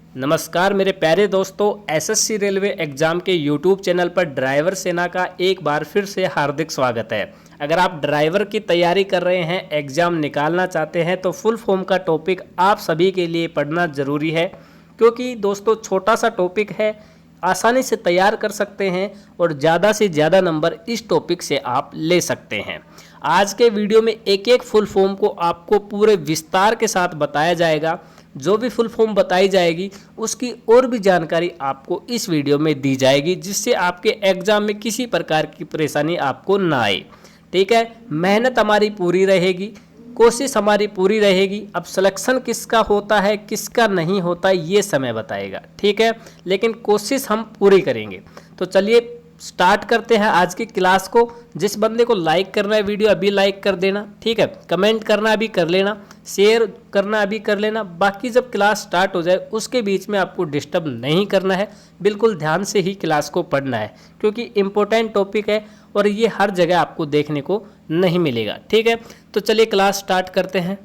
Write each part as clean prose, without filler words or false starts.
नमस्कार मेरे प्यारे दोस्तों, एसएससी रेलवे एग्ज़ाम के यूट्यूब चैनल पर ड्राइवर सेना का एक बार फिर से हार्दिक स्वागत है। अगर आप ड्राइवर की तैयारी कर रहे हैं, एग्ज़ाम निकालना चाहते हैं तो फुल फॉर्म का टॉपिक आप सभी के लिए पढ़ना ज़रूरी है, क्योंकि दोस्तों छोटा सा टॉपिक है, आसानी से तैयार कर सकते हैं और ज़्यादा से ज़्यादा नंबर इस टॉपिक से आप ले सकते हैं। आज के वीडियो में एक एक फुल फॉर्म को आपको पूरे विस्तार के साथ बताया जाएगा। जो भी फुल फॉर्म बताई जाएगी उसकी और भी जानकारी आपको इस वीडियो में दी जाएगी, जिससे आपके एग्जाम में किसी प्रकार की परेशानी आपको ना आए। ठीक है, मेहनत हमारी पूरी रहेगी, कोशिश हमारी पूरी रहेगी। अब सिलेक्शन किसका होता है किसका नहीं होता ये समय बताएगा, ठीक है, लेकिन कोशिश हम पूरी करेंगे। तो चलिए स्टार्ट करते हैं आज की क्लास को। जिस बंदे को लाइक करना है वीडियो अभी लाइक कर देना, ठीक है, कमेंट करना अभी कर लेना, शेयर करना अभी कर लेना। बाकी जब क्लास स्टार्ट हो जाए उसके बीच में आपको डिस्टर्ब नहीं करना है, बिल्कुल ध्यान से ही क्लास को पढ़ना है, क्योंकि इम्पोर्टेंट टॉपिक है और ये हर जगह आपको देखने को नहीं मिलेगा। ठीक है, तो चलिए क्लास स्टार्ट करते हैं।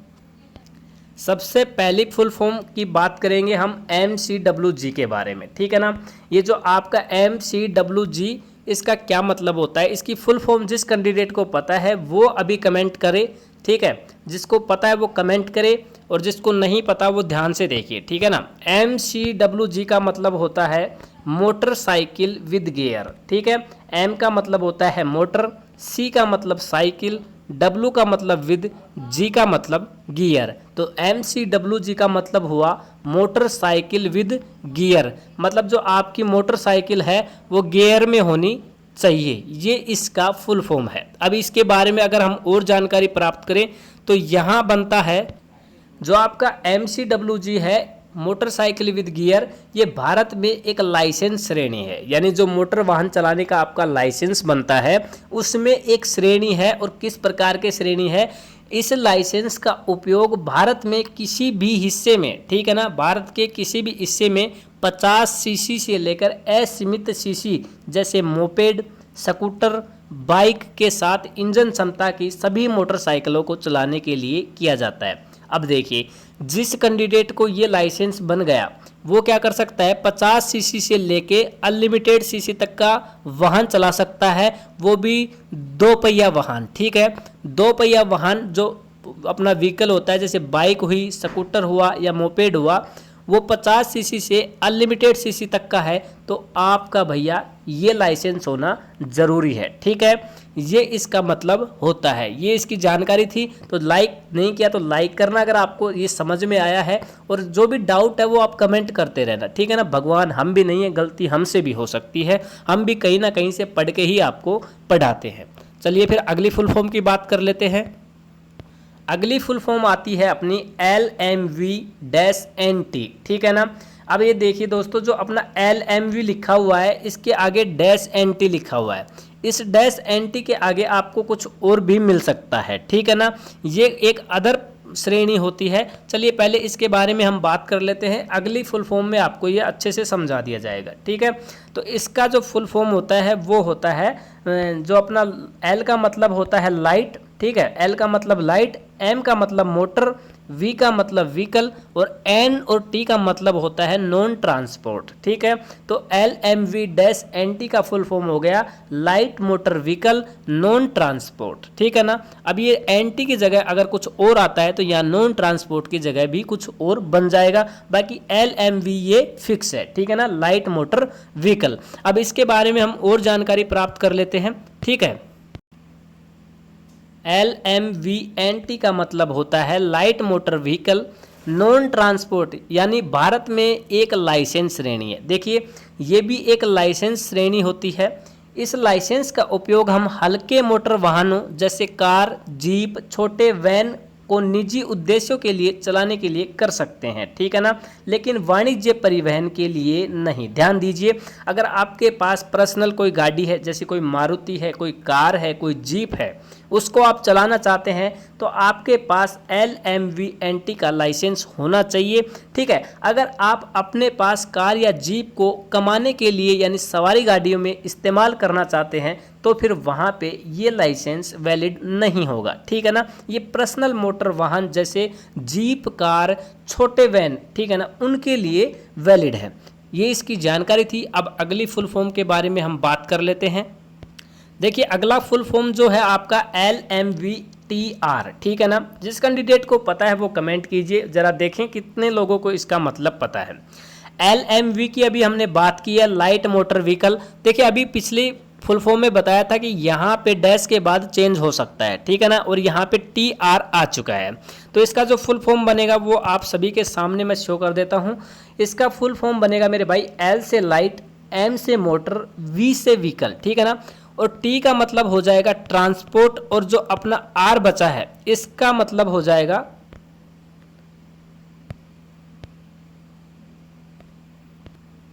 सबसे पहली फुल फॉर्म की बात करेंगे हम MCWG के बारे में, ठीक है ना। ये जो आपका MCWG, इसका क्या मतलब होता है, इसकी फुल फॉर्म जिस कैंडिडेट को पता है वो अभी कमेंट करे, ठीक है, जिसको पता है वो कमेंट करे और जिसको नहीं पता वो ध्यान से देखिए, ठीक है ना। MCWG का मतलब होता है मोटरसाइकिल विद गियर, ठीक है। M का मतलब होता है मोटर, C का मतलब साइकिल, W का मतलब विद, G का मतलब गियर। तो MCWG का मतलब हुआ मोटरसाइकिल विद गियर, मतलब जो आपकी मोटरसाइकिल है वो गियर में होनी चाहिए, ये इसका फुल फॉर्म है। अब इसके बारे में अगर हम और जानकारी प्राप्त करें तो यहाँ बनता है जो आपका MCWG है मोटरसाइकिल विद गियर, ये भारत में एक लाइसेंस श्रेणी है, यानी जो मोटर वाहन चलाने का आपका लाइसेंस बनता है उसमें एक श्रेणी है। और किस प्रकार के श्रेणी है, इस लाइसेंस का उपयोग भारत में किसी भी हिस्से में, ठीक है ना, भारत के किसी भी हिस्से में 50 सीसी से लेकर असीमित सीसी जैसे मोपेड, स्कूटर, बाइक के साथ इंजन क्षमता की सभी मोटरसाइकिलों को चलाने के लिए किया जाता है। अब देखिए, जिस कैंडिडेट को ये लाइसेंस बन गया वो क्या कर सकता है, 50 सीसी से लेके अनलिमिटेड सीसी तक का वाहन चला सकता है, वो भी 2 पहिया वाहन, ठीक है। 2 पहिया वाहन जो अपना व्हीकल होता है, जैसे बाइक हुई, स्कूटर हुआ या मोपेड हुआ, वो 50 सीसी से अनलिमिटेड सीसी तक का है, तो आपका भैया ये लाइसेंस होना ज़रूरी है, ठीक है। ये इसका मतलब होता है, ये इसकी जानकारी थी। तो लाइक नहीं किया तो लाइक करना अगर आपको ये समझ में आया है, और जो भी डाउट है वो आप कमेंट करते रहना, ठीक है ना। भगवान हम भी नहीं है, गलती हमसे भी हो सकती है, हम भी कहीं ना कहीं से पढ़ के ही आपको पढ़ाते हैं। चलिए फिर अगली फुल फॉर्म की बात कर लेते हैं। अगली फुल फॉर्म आती है अपनी LMV-NT, ठीक है ना। अब ये देखिए दोस्तों, जो अपना LMV लिखा हुआ है इसके आगे -NT लिखा हुआ है, इस -NT के आगे आपको कुछ और भी मिल सकता है, ठीक है ना। ये एक अदर श्रेणी होती है। चलिए पहले इसके बारे में हम बात कर लेते हैं, अगली फुल फॉर्म में आपको ये अच्छे से समझा दिया जाएगा, ठीक है। तो इसका जो फुल फॉर्म होता है वो होता है, जो अपना L का मतलब होता है लाइट, ठीक है, L का मतलब लाइट, M का मतलब मोटर, V का मतलब व्हीकल और N और T का मतलब होता है नॉन ट्रांसपोर्ट, ठीक है। तो LMV-NT का फुल फॉर्म हो गया light motor vehicle non transport, ठीक है ना। अब ये NT की जगह अगर कुछ और आता है तो यहाँ नॉन ट्रांसपोर्ट की जगह भी कुछ और बन जाएगा, बाकी LMV ये फिक्स है, ठीक है ना, लाइट मोटर व्हीकल। अब इसके बारे में हम और जानकारी प्राप्त कर लेते हैं, ठीक है। LMV-NT का मतलब होता है light motor vehicle non transport, यानी भारत में एक लाइसेंस श्रेणी है। देखिए ये भी एक लाइसेंस श्रेणी होती है। इस लाइसेंस का उपयोग हम हल्के मोटर वाहनों जैसे कार, जीप, छोटे वैन को निजी उद्देश्यों के लिए चलाने के लिए कर सकते हैं, ठीक है ना, लेकिन वाणिज्य परिवहन के लिए नहीं। ध्यान दीजिए, अगर आपके पास पर्सनल कोई गाड़ी है, जैसे कोई मारुति है, कोई कार है, कोई जीप है, उसको आप चलाना चाहते हैं तो आपके पास LMVNT का लाइसेंस होना चाहिए। ठीक है, अगर आप अपने पास कार या जीप को कमाने के लिए यानी सवारी गाड़ियों में इस्तेमाल करना चाहते हैं तो फिर वहाँ पे ये लाइसेंस वैलिड नहीं होगा। ठीक है ना, ये पर्सनल मोटर वाहन जैसे जीप, कार, छोटे वैन, ठीक है ना, उनके लिए वैलिड है। ये इसकी जानकारी थी। अब अगली फुल फॉर्म के बारे में हम बात कर लेते हैं। देखिए अगला फुल फॉर्म जो है आपका LMVTR, ठीक है ना। जिस कैंडिडेट को पता है वो कमेंट कीजिए, जरा देखें कितने लोगों को इसका मतलब पता है। LMV की अभी हमने बात की है, लाइट मोटर व्हीकल। देखिए अभी पिछली फुल फॉर्म में बताया था कि यहाँ पे डैश के बाद चेंज हो सकता है, ठीक है ना, और यहाँ पे TR आ चुका है। तो इसका जो फुल फॉर्म बनेगा वो आप सभी के सामने मैं शो कर देता हूँ। इसका फुल फॉर्म बनेगा मेरे भाई L से लाइट, M से मोटर, V से व्हीकल, ठीक है ना, और T का मतलब हो जाएगा ट्रांसपोर्ट, और जो अपना R बचा है इसका मतलब हो जाएगा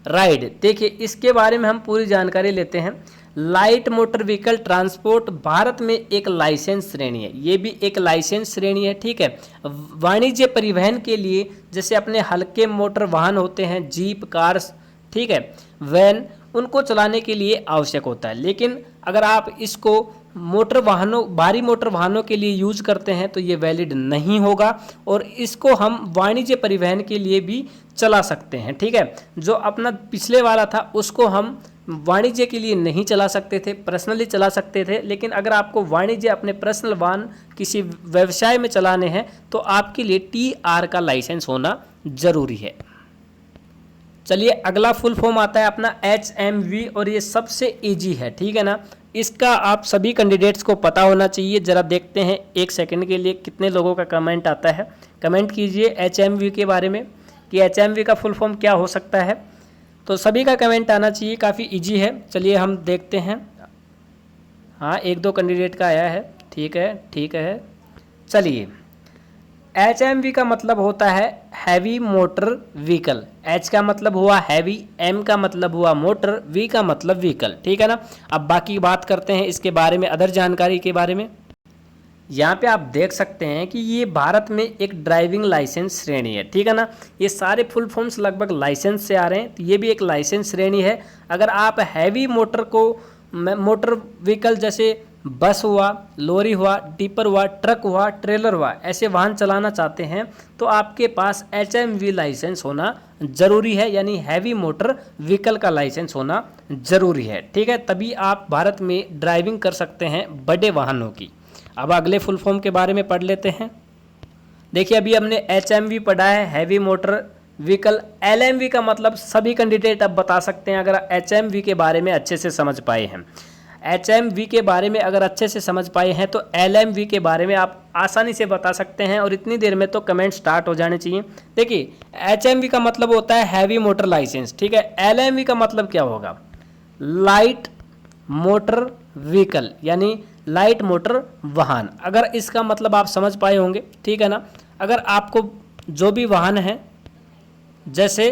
राइड। देखिए इसके बारे में हम पूरी जानकारी लेते हैं। Light motor vehicle transport Bharat में एक लाइसेंस श्रेणी है, ये भी एक लाइसेंस श्रेणी है। ठीक है, वाणिज्य परिवहन के लिए जैसे अपने हल्के मोटर वाहन होते हैं, जीप, कार्स, ठीक है, वैन, उनको चलाने के लिए आवश्यक होता है। लेकिन अगर आप इसको मोटर वाहनों, भारी मोटर वाहनों के लिए यूज करते हैं तो ये वैलिड नहीं होगा, और इसको हम वाणिज्य परिवहन के लिए भी चला सकते हैं। ठीक है, जो अपना पिछले वाला था उसको हम वाणिज्य के लिए नहीं चला सकते थे, पर्सनली चला सकते थे। लेकिन अगर आपको वाणिज्य अपने पर्सनल वाहन किसी व्यवसाय में चलाने हैं तो आपके लिए TR का लाइसेंस होना जरूरी है। चलिए अगला फुल फॉर्म आता है अपना HMV, और ये सबसे इजी है। ठीक है ना, इसका आप सभी कैंडिडेट्स को पता होना चाहिए। जरा देखते हैं एक सेकंड के लिए कितने लोगों का कमेंट आता है। कमेंट कीजिए HMV के बारे में कि HMV का फुल फॉर्म क्या हो सकता है। तो सभी का कमेंट आना चाहिए, काफ़ी इजी है। चलिए हम देखते हैं। हाँ, एक दो कैंडिडेट का आया है, ठीक है ठीक है। चलिए HMV का मतलब होता है हैवी मोटर व्हीकल। H का मतलब हुआ हैवी, M का मतलब हुआ मोटर, V का मतलब व्हीकल। ठीक है ना, अब बाकी बात करते हैं इसके बारे में, अदर जानकारी के बारे में। यहाँ पे आप देख सकते हैं कि ये भारत में एक ड्राइविंग लाइसेंस श्रेणी है। ठीक है ना, ये सारे फुल फॉर्म्स लगभग लाइसेंस से आ रहे हैं, तो ये भी एक लाइसेंस श्रेणी है। अगर आप हैवी मोटर को, मोटर व्हीकल जैसे बस हुआ, लोरी हुआ, टिपर हुआ, ट्रक हुआ, ट्रेलर हुआ, ऐसे वाहन चलाना चाहते हैं तो आपके पास HMV लाइसेंस होना जरूरी है, यानी हैवी मोटर व्हीकल का लाइसेंस होना जरूरी है। ठीक है, तभी आप भारत में ड्राइविंग कर सकते हैं बड़े वाहनों की। अब अगले फुल फॉर्म के बारे में पढ़ लेते हैं। देखिए अभी हमने HMV पढ़ा है, हैवी मोटर व्हीकल। LMV का मतलब सभी कैंडिडेट अब बता सकते हैं अगर HMV के बारे में अच्छे से समझ पाए हैं। HMV के बारे में अगर अच्छे से समझ पाए हैं तो LMV के बारे में आप आसानी से बता सकते हैं, और इतनी देर में तो कमेंट स्टार्ट हो जाने चाहिए। देखिए HMV का मतलब होता है हैवी मोटर लाइसेंस। ठीक है, LMV का मतलब क्या होगा? लाइट मोटर व्हीकल, यानी लाइट मोटर वाहन। अगर इसका मतलब आप समझ पाए होंगे, ठीक है ना। अगर आपको जो भी वाहन है जैसे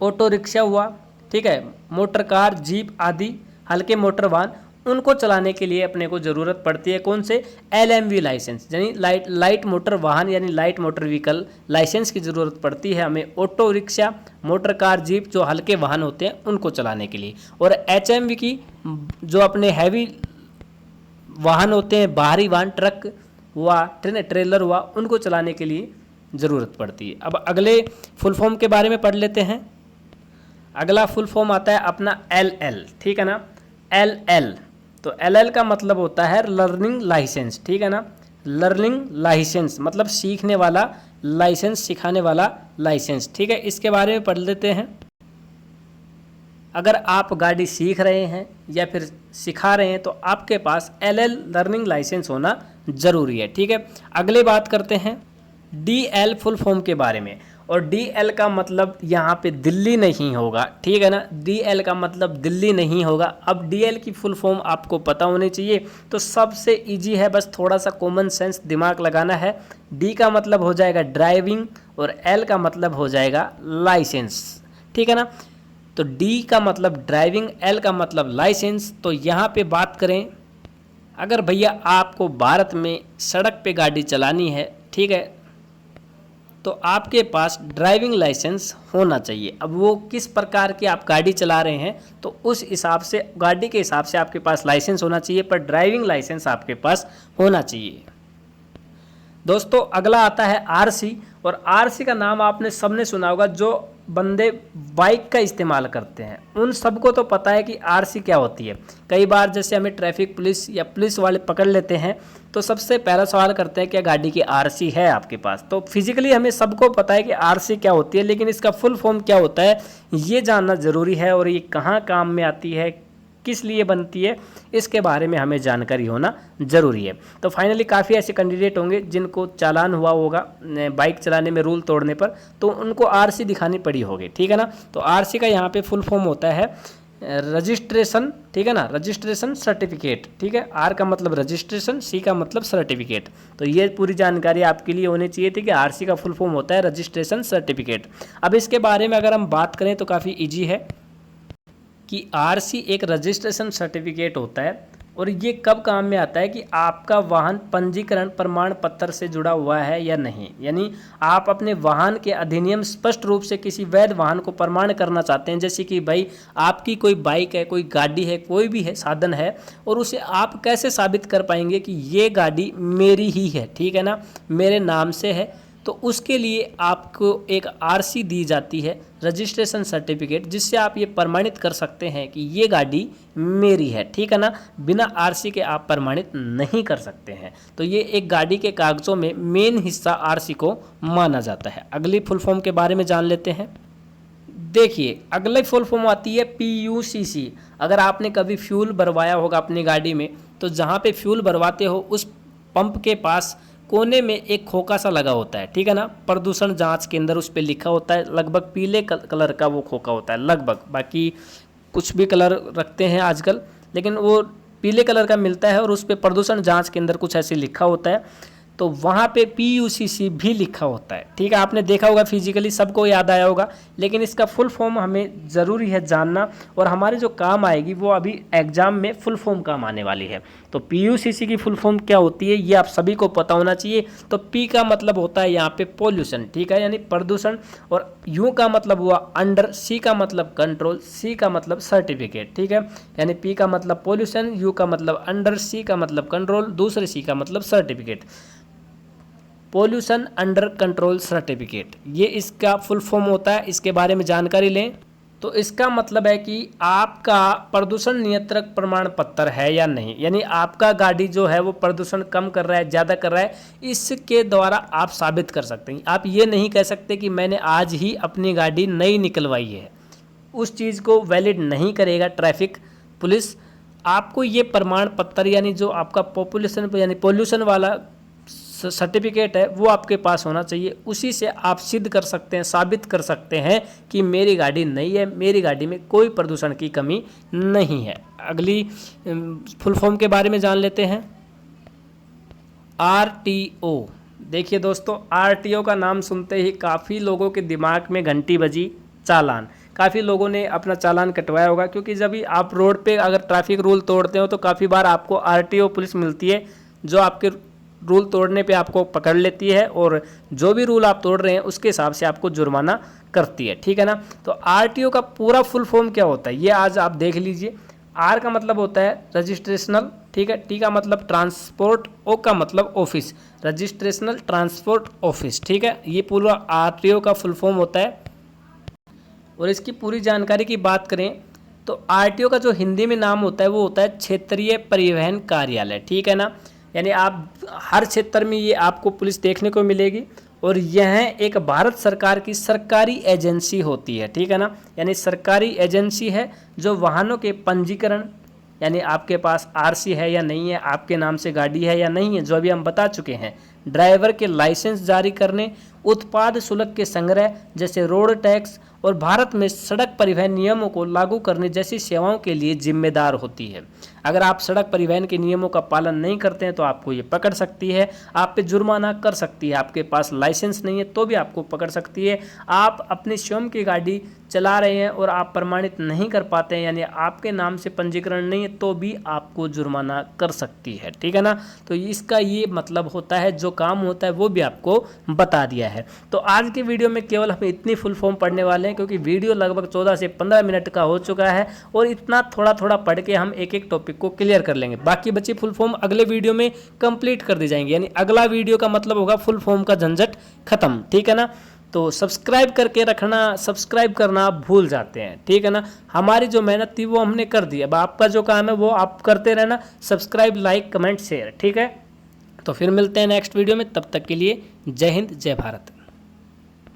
ऑटो रिक्शा हुआ, ठीक है, मोटर कार, जीप आदि हल्के मोटर वाहन, उनको चलाने के लिए अपने को ज़रूरत पड़ती है कौन से? LMV लाइसेंस, यानी लाइट मोटर वाहन यानी लाइट मोटर व्हीकल लाइसेंस की ज़रूरत पड़ती है हमें auto rickshaw, motor car, jeep जो हल्के वाहन होते हैं उनको चलाने के लिए। और HMV की जो अपने हैवी वाहन होते हैं, बाहरी वाहन, ट्रक हुआ, ट्रेलर हुआ, उनको चलाने के लिए ज़रूरत पड़ती है। अब अगले फुल फॉर्म के बारे में पढ़ लेते हैं। अगला फुल फॉर्म आता है अपना LL। ठीक है ना, LL, तो LL का मतलब होता है लर्निंग लाइसेंस। ठीक है ना, लर्निंग लाइसेंस मतलब सीखने वाला लाइसेंस, सिखाने वाला लाइसेंस। ठीक है, इसके बारे में पढ़ लेते हैं। अगर आप गाड़ी सीख रहे हैं या फिर सिखा रहे हैं तो आपके पास LL लर्निंग लाइसेंस होना ज़रूरी है। ठीक है, अगले बात करते हैं DL फुल फॉर्म के बारे में। और DL का मतलब यहाँ पे दिल्ली नहीं होगा। ठीक है ना, DL का मतलब दिल्ली नहीं होगा। अब DL की फुल फॉर्म आपको पता होनी चाहिए, तो सबसे इजी है, बस थोड़ा सा कॉमन सेंस दिमाग लगाना है। D का मतलब हो जाएगा ड्राइविंग और L का मतलब हो जाएगा लाइसेंस। ठीक है ना, तो D का मतलब ड्राइविंग, L का मतलब लाइसेंस। तो यहाँ पे बात करें अगर भैया आपको भारत में सड़क पे गाड़ी चलानी है, ठीक है, तो आपके पास ड्राइविंग लाइसेंस होना चाहिए। अब वो किस प्रकार की आप गाड़ी चला रहे हैं तो उस हिसाब से, गाड़ी के हिसाब से आपके पास लाइसेंस होना चाहिए, पर ड्राइविंग लाइसेंस आपके पास होना चाहिए। दोस्तों अगला आता है आरसी, और आरसी का नाम आपने सबने सुना होगा। जो बंदे बाइक का इस्तेमाल करते हैं उन सबको तो पता है कि आरसी क्या होती है। कई बार जैसे हमें ट्रैफिक पुलिस या पुलिस वाले पकड़ लेते हैं तो सबसे पहला सवाल करते हैं क्या गाड़ी की आरसी है आपके पास। तो फिजिकली हमें सबको पता है कि आरसी क्या होती है, लेकिन इसका फुल फॉर्म क्या होता है ये जानना ज़रूरी है, और ये कहाँ काम में आती है, किस लिए बनती है, इसके बारे में हमें जानकारी होना ज़रूरी है। तो फाइनली काफ़ी ऐसे कैंडिडेट होंगे जिनको चालान हुआ होगा बाइक चलाने में रूल तोड़ने पर, तो उनको आरसी दिखानी पड़ी होगी, ठीक है ना। तो आरसी का यहाँ पे फुल फॉर्म होता है रजिस्ट्रेशन, ठीक है ना, रजिस्ट्रेशन सर्टिफिकेट, ठीक है। आर का मतलब रजिस्ट्रेशन, सी का मतलब सर्टिफिकेट। तो ये पूरी जानकारी आपके लिए होनी चाहिए थी कि आरसी का फुल फॉर्म होता है रजिस्ट्रेशन सर्टिफिकेट। अब इसके बारे में अगर हम बात करें तो काफ़ी ईजी है कि आरसी एक रजिस्ट्रेशन सर्टिफिकेट होता है, और ये कब काम में आता है कि आपका वाहन पंजीकरण प्रमाण पत्र से जुड़ा हुआ है या नहीं। यानी आप अपने वाहन के अधिनियम स्पष्ट रूप से किसी वैध वाहन को प्रमाण करना चाहते हैं, जैसे कि भाई आपकी कोई बाइक है, कोई गाड़ी है, कोई भी है साधन है, और उसे आप कैसे साबित कर पाएंगे कि ये गाड़ी मेरी ही है, ठीक है ना, मेरे नाम से है। तो उसके लिए आपको एक आरसी दी जाती है, रजिस्ट्रेशन सर्टिफिकेट, जिससे आप ये प्रमाणित कर सकते हैं कि ये गाड़ी मेरी है, ठीक है ना। बिना आरसी के आप प्रमाणित नहीं कर सकते हैं। तो ये एक गाड़ी के कागजों में मेन हिस्सा आरसी को माना जाता है। अगली फुल फॉर्म के बारे में जान लेते हैं। देखिए अगली फुल फॉर्म आती है PUCC। अगर आपने कभी फ्यूल भरवाया होगा अपनी गाड़ी में, तो जहाँ पे फ्यूल भरवाते हो उस पंप के पास कोने में एक खोखा सा लगा होता है, ठीक है ना, प्रदूषण जांच केंद्र उस पर लिखा होता है। लगभग पीले कलर का वो खोखा होता है, लगभग, बाकी कुछ भी कलर रखते हैं आजकल, लेकिन वो पीले कलर का मिलता है, और उस पर प्रदूषण जांच केंद्र कुछ ऐसे लिखा होता है। तो वहाँ पे PUCC भी लिखा होता है, ठीक है। आपने देखा होगा, फिजिकली सबको याद आया होगा, लेकिन इसका फुल फॉर्म हमें ज़रूरी है जानना, और हमारे जो काम आएगी वो अभी एग्जाम में फुल फॉर्म काम आने वाली है। तो PUCC की फुल फॉर्म क्या होती है ये आप सभी को पता होना चाहिए। तो P का मतलब होता है यहाँ पे पोल्यूशन, ठीक है, यानी प्रदूषण, और U का मतलब हुआ अंडर, C का मतलब कंट्रोल, C का मतलब सर्टिफिकेट, ठीक है। यानी P का मतलब पोल्यूशन, U का मतलब अंडर, C का मतलब कंट्रोल, दूसरे C का मतलब certificate, pollution under control certificate, ये इसका फुल फॉर्म होता है। इसके बारे में जानकारी लें तो इसका मतलब है कि आपका प्रदूषण नियंत्रक प्रमाण पत्र है या नहीं, यानी आपका गाड़ी जो है वो प्रदूषण कम कर रहा है, ज़्यादा कर रहा है, इसके द्वारा आप साबित कर सकते हैं। आप ये नहीं कह सकते कि मैंने आज ही अपनी गाड़ी नई निकलवाई है, उस चीज़ को वैलिड नहीं करेगा ट्रैफिक पुलिस। आपको ये प्रमाण पत्र यानी जो आपका पॉपुलेशन यानी पोल्यूशन वाला सर्टिफिकेट है वो आपके पास होना चाहिए। उसी से आप सिद्ध कर सकते हैं, साबित कर सकते हैं कि मेरी गाड़ी नई है, मेरी गाड़ी में कोई प्रदूषण की कमी नहीं है। अगली फुल फॉर्म के बारे में जान लेते हैं। RTO। देखिए दोस्तों, RTO का नाम सुनते ही काफ़ी लोगों के दिमाग में घंटी बजी, चालान। काफ़ी लोगों ने अपना चालान कटवाया होगा, क्योंकि जब भी आप रोड पे अगर ट्रैफिक रूल तोड़ते हो तो काफ़ी बार आपको RTO पुलिस मिलती है, जो आपके रूल तोड़ने पे आपको पकड़ लेती है, और जो भी रूल आप तोड़ रहे हैं उसके हिसाब से आपको जुर्माना करती है, ठीक है ना। तो RTO का पूरा फुल फॉर्म क्या होता है ये आज आप देख लीजिए। R का मतलब होता है रजिस्ट्रेशनल, ठीक है, T का मतलब ट्रांसपोर्ट, O का मतलब ऑफिस, रजिस्ट्रेशनल ट्रांसपोर्ट ऑफिस, ठीक है। ये पूरा RTO का फुल फॉर्म होता है। और इसकी पूरी जानकारी की बात करें तो RTO का जो हिंदी में नाम होता है वो होता है क्षेत्रीय परिवहन कार्यालय, ठीक है ना। यानी आप हर क्षेत्र में ये आपको पुलिस देखने को मिलेगी, और यह एक भारत सरकार की सरकारी एजेंसी होती है, ठीक है ना। यानी सरकारी एजेंसी है जो वाहनों के पंजीकरण, यानी आपके पास RC है या नहीं है, आपके नाम से गाड़ी है या नहीं है, जो अभी हम बता चुके हैं, ड्राइवर के लाइसेंस जारी करने, उत्पाद शुल्क के संग्रह जैसे रोड टैक्स और भारत में सड़क परिवहन नियमों को लागू करने जैसी सेवाओं के लिए जिम्मेदार होती है। अगर आप सड़क परिवहन के नियमों का पालन नहीं करते हैं तो आपको ये पकड़ सकती है, आप पे जुर्माना कर सकती है। आपके पास लाइसेंस नहीं है तो भी आपको पकड़ सकती है। आप अपनी स्वयं की गाड़ी चला रहे हैं और आप प्रमाणित नहीं कर पाते हैं, यानी आपके नाम से पंजीकरण नहीं है, तो भी आपको जुर्माना कर सकती है। ठीक है ना। तो इसका ये मतलब होता है, जो काम होता है वो भी आपको बता दिया है। तो आज के वीडियो में केवल हम इतनी फुल फॉर्म पढ़ने वाले हैं, क्योंकि वीडियो लगभग 14 से 15 मिनट का हो चुका है और इतना थोड़ा थोड़ा पढ़ के हम एक एक टॉपिक को क्लियर कर लेंगे। बाकी बची फुल फॉर्म अगले वीडियो में कंप्लीट कर दी जाएंगे, यानी अगला वीडियो का मतलब होगा फुल फॉर्म का झंझट खत्म। ठीक है ना। तो सब्सक्राइब करके रखना, सब्सक्राइब करना आप भूल जाते हैं। ठीक है ना। हमारी जो मेहनत थी वो हमने कर दी, अब आपका जो काम है वो आप करते रहना, सब्सक्राइब, लाइक, कमेंट, शेयर। ठीक है। तो फिर मिलते हैं नेक्स्ट वीडियो में, तब तक के लिए जय हिंद, जय भारत।